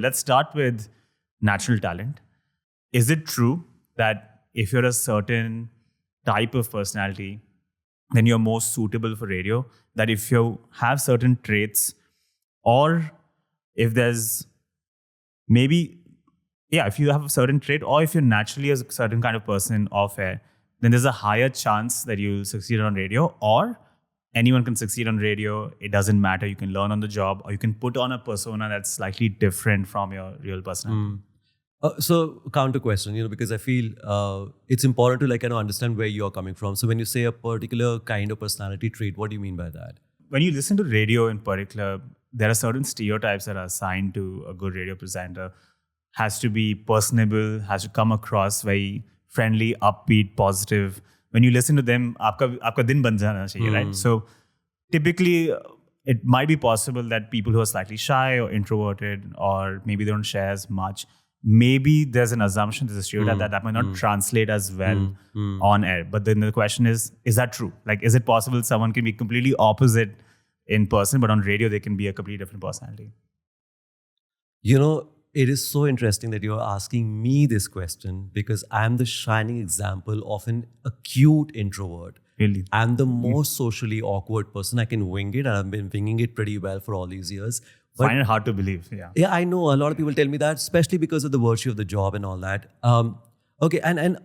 Let's start with natural talent. Is it true that if you're a certain type of personality, then you're most suitable for radio? That if you have certain traits, or if there's maybe, if you have a certain trait, or if you're naturally a certain kind of person off air, then there's a higher chance that you'll succeed on radio, or anyone can succeed on radio. It doesn't matter. You can learn on the job, or you can put on a persona that's slightly different from your real personality. So counter question, because I feel it's important to understand where you're coming from. So when you say a particular kind of personality trait, what do you mean by that? When you listen to radio in particular, there are certain stereotypes that are assigned to a good radio presenter. Has to be personable, has to come across very friendly, upbeat, positive. When you listen to them, aapka din ban jana chahiye, right? So typically, it might be possible that people who are slightly shy or introverted, or maybe they don't share as much, maybe there's an assumption, there's a stereotype that might not translate as well on air. But then the question is that true? Like, is it possible someone can be completely opposite in person, but on radio they can be a completely different personality? It is so interesting that you're asking me this question, because I'm the shining example of an acute introvert. Really? I'm the most socially awkward person. I can wing it, and I've been winging it pretty well for all these years. But find it hard to believe. Yeah, I know. A lot of people tell me that, especially because of the virtue of the job and all that. Okay, and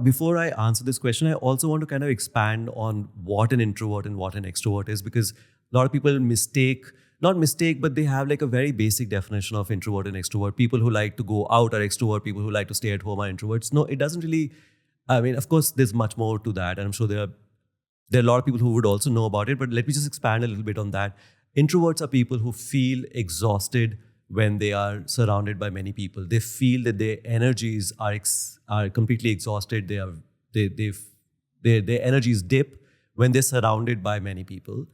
before I answer this question, I also want to kind of expand on what an introvert and what an extrovert is, because a lot of people not mistake, but they have like a very basic definition of introvert and extrovert. People who like to go out are extrovert. People who like to stay at home are introverts. No, it doesn't really. I mean, of course, there's much more to that, and I'm sure there are a lot of people who would also know about it. But let me just expand a little bit on that. Introverts are people who feel exhausted when they are surrounded by many people. They feel that their energies are completely exhausted. Their energies dip when they're surrounded by many people,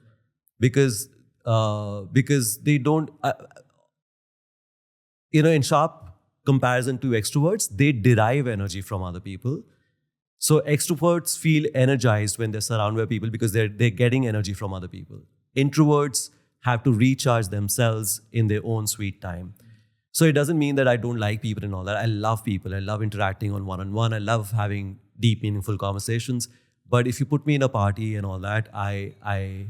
because they don't, in sharp comparison to extroverts, they derive energy from other people. So extroverts feel energized when they're surrounded by people because they're getting energy from other people. Introverts have to recharge themselves in their own sweet time. So it doesn't mean that I don't like people and all that. I love people. I love interacting on one-on-one. I love having deep, meaningful conversations. But if you put me in a party and all that, I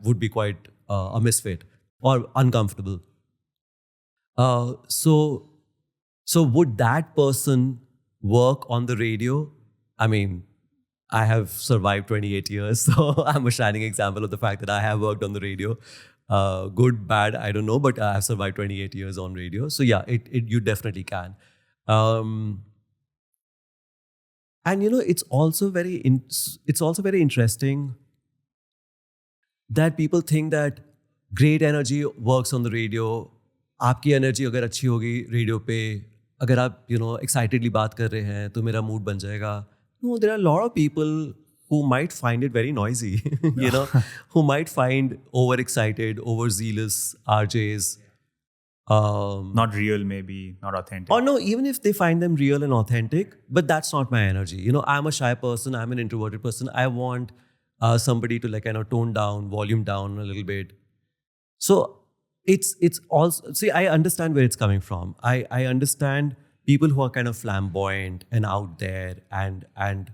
would be quite a misfit or uncomfortable. So would that person work on the radio? I mean, I have survived 28 years, so I'm a shining example of the fact that I have worked on the radio. Good, bad, I don't know, but I have survived 28 years on radio. So yeah, you definitely can. And it's also very interesting that people think that great energy works on the radio. आपकी energy अगर अच्छी होगी radio पे, अगर आप excitedly बात कर रहे हैं तो मेरा मूड बन जाएगा. No, there are a lot of people who might find it very noisy, who might find overexcited, overzealous RJs. Not real, maybe, not authentic. Or no, even if they find them real and authentic, but that's not my energy. I'm a shy person, I'm an introverted person. I want somebody to tone down, volume down a little bit. So it's also, see, I understand where it's coming from. I understand people who are kind of flamboyant and out there and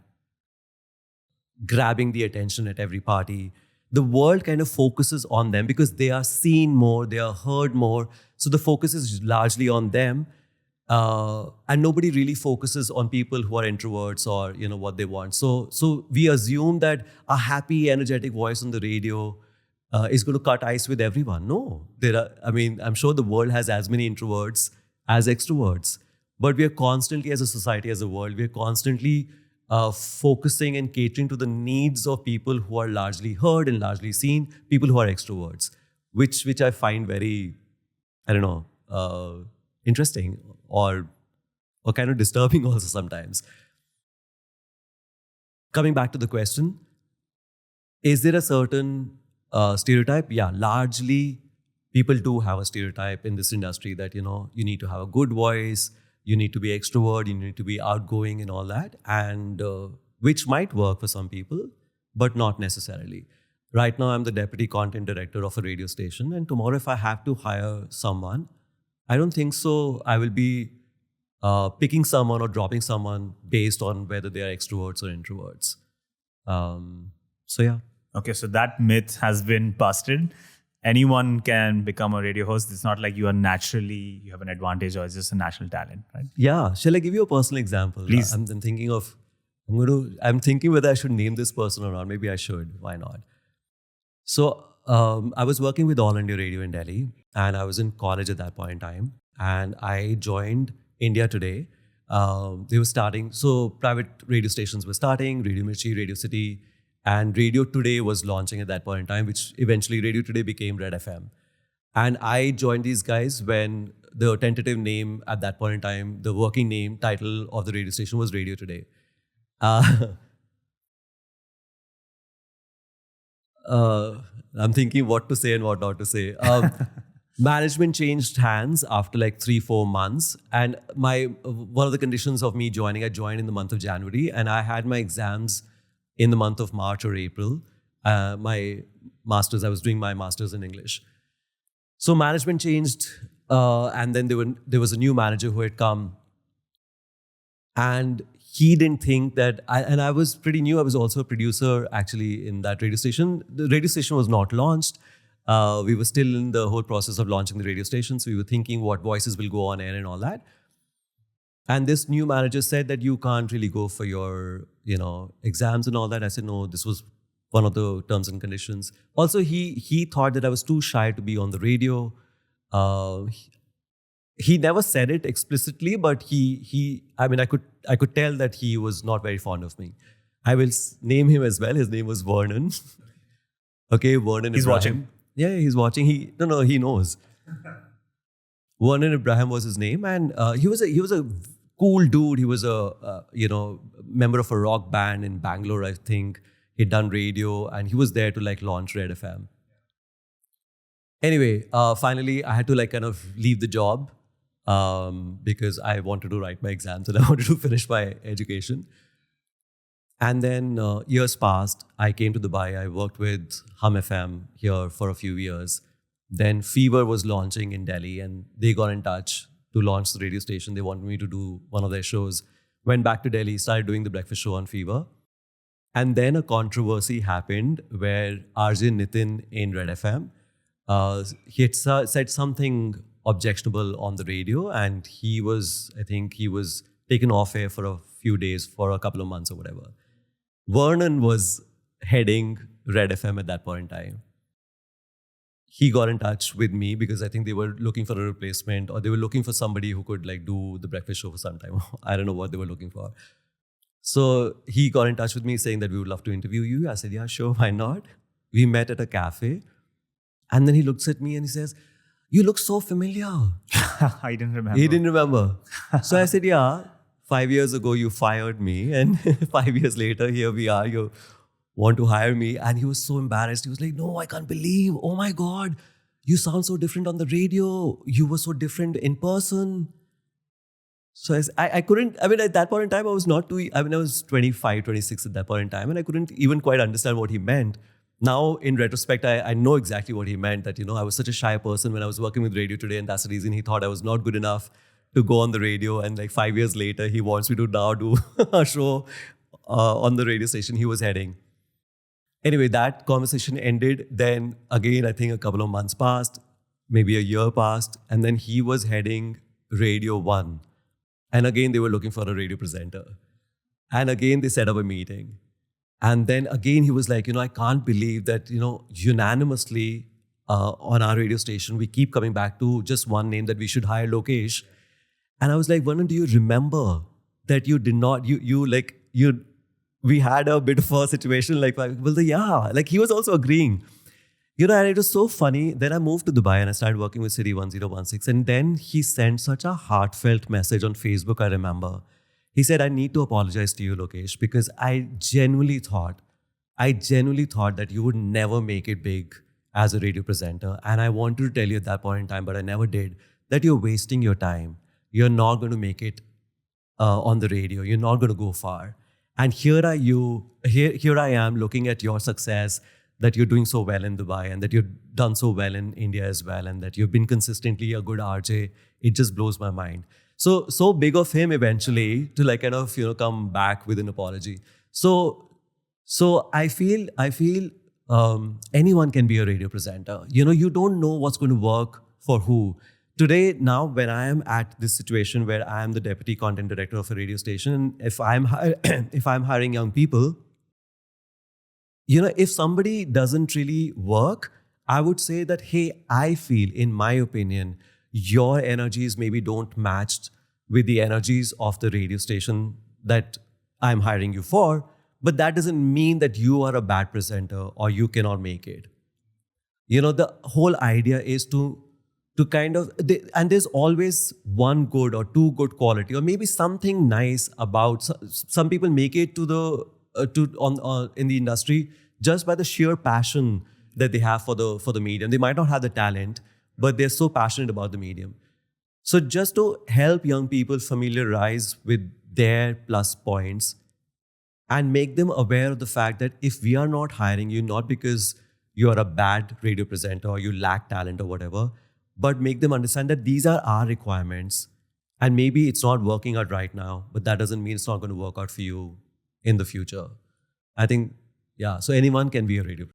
grabbing the attention at every party. The world kind of focuses on them because they are seen more, they are heard more. So the focus is largely on them. And nobody really focuses on people who are introverts or what they want. So we assume that a happy, energetic voice on the radio is going to cut ice with everyone. No, I'm sure the world has as many introverts as extroverts. But we are constantly, as a society, as a world, we are constantly focusing and catering to the needs of people who are largely heard and largely seen, people who are extroverts, which I find very, interesting or kind of disturbing also sometimes. Coming back to the question, is there a certain stereotype? Yeah, largely people do have a stereotype in this industry that, you need to have a good voice, you need to be extrovert, you need to be outgoing and all that, and which might work for some people, but not necessarily. Right now, I'm the deputy content director of a radio station, and tomorrow if I have to hire someone, I don't think so. I will be picking someone or dropping someone based on whether they are extroverts or introverts. So yeah. Okay, so that myth has been busted. Anyone can become a radio host. It's not like you have an advantage or it's just a natural talent, right? Yeah. Shall I give you a personal example? Please. I'm thinking whether I should name this person or not. Maybe I should. Why not? So I was working with All India Radio in Delhi, and I was in college at that point in time. And I joined India Today. They were starting, so private radio stations were starting, Radio Mirchi, Radio City, and Radio Today was launching at that point in time, which eventually Radio Today became Red FM. And I joined these guys when the tentative name at that point in time, the working name, title of the radio station was Radio Today. I'm thinking what to say and what not to say. Management changed hands after like 3-4 months, and one of the conditions of me joining, I joined in the month of January, and I had my exams in the month of March or April. My masters, I was doing my masters in English. So management changed, and then there was a new manager who had come, and he didn't think that, and I was pretty new. I was also a producer actually in that radio station. The radio station was not launched. We were still in the whole process of launching the radio station. So we were thinking what voices will go on air and all that. And this new manager said that you can't really go for your, exams and all that. I said, no, this was one of the terms and conditions. Also, he thought that I was too shy to be on the radio. He never said it explicitly, but I could tell that he was not very fond of me. I will name him as well. His name was Vernon. Okay, Vernon. He's Ibrahim. watching. Yeah, he's watching. He knows. Vernon Ibrahim was his name, and he was a cool dude. He was a member of a rock band in Bangalore, I think. He'd done radio, and he was there to like launch Red FM. Anyway, finally, I had to like kind of leave the job because I wanted to write my exams and I wanted to finish my education. And then years passed. I came to Dubai. I worked with Hum FM here for a few years. Then Fever was launching in Delhi, and they got in touch to launch the radio station. They wanted me to do one of their shows. Went back to Delhi, started doing the breakfast show on Fever. And then a controversy happened where RJ Nitin in Red FM, he had said something objectionable on the radio, and he was taken off air for a few days, for a couple of months or whatever. Vernon was heading Red FM at that point in time. He got in touch with me because I think they were looking for a replacement, or they were looking for somebody who could like do the breakfast show for some time. I don't know what they were looking for. So he got in touch with me saying that we would love to interview you. I said, yeah, sure, why not? We met at a cafe. And then he looks at me and he says, you look so familiar. I didn't remember. He didn't remember. So I said, yeah, 5 years ago you fired me, and 5 years later, here we are, you want to hire me. And he was so embarrassed. He was like, no, I can't believe, oh my God, you sound so different on the radio. You were so different in person. So I couldn't, at that point in time, I was 25, 26 at that point in time, and I couldn't even quite understand what he meant. Now, in retrospect, I know exactly what he meant, that, I was such a shy person when I was working with Radio Today, and that's the reason he thought I was not good enough to go on the radio. And like 5 years later, he wants me to now do a show on the radio station he was heading. Anyway, that conversation ended. Then again, I think a couple of months passed, maybe a year passed, and then he was heading Radio 1. And again, they were looking for a radio presenter. And again, they set up a meeting. And then again, he was like, I can't believe that, unanimously on our radio station, we keep coming back to just one name, that we should hire Lokesh. And I was like, Vernon, do you remember that you did not, we had a bit of a situation like, well, yeah, like he was also agreeing. And it was so funny. Then I moved to Dubai and I started working with City 1016. And then he sent such a heartfelt message on Facebook, I remember. He said, I need to apologize to you, Lokesh, because I genuinely thought that you would never make it big as a radio presenter. And I wanted to tell you at that point in time, but I never did, that you're wasting your time. You're not going to make it on the radio. You're not going to go far. And here I am looking at your success, that you're doing so well in Dubai and that you've done so well in India as well, and that you've been consistently a good RJ. It just blows my mind. So big of him eventually to like kind of come back with an apology. So I feel anyone can be a radio presenter. You don't know what's going to work for who. Today, now, when I am at this situation where I am the deputy content director of a radio station, if I'm if I'm hiring young people, if somebody doesn't really work, I would say that, hey, I feel, in my opinion, your energies maybe don't match with the energies of the radio station that I'm hiring you for. But that doesn't mean that you are a bad presenter or you cannot make it. The whole idea is to kind of, and there's always one good or two good quality, or maybe something nice about some people make it to the in the industry just by the sheer passion that they have for the medium. They might not have the talent, but they're so passionate about the medium. So just to help young people familiarize with their plus points and make them aware of the fact that if we are not hiring you, not because you are a bad radio presenter or you lack talent or whatever, but make them understand that these are our requirements. And maybe it's not working out right now, but that doesn't mean it's not going to work out for you in the future. I think, yeah, so anyone can be a radio.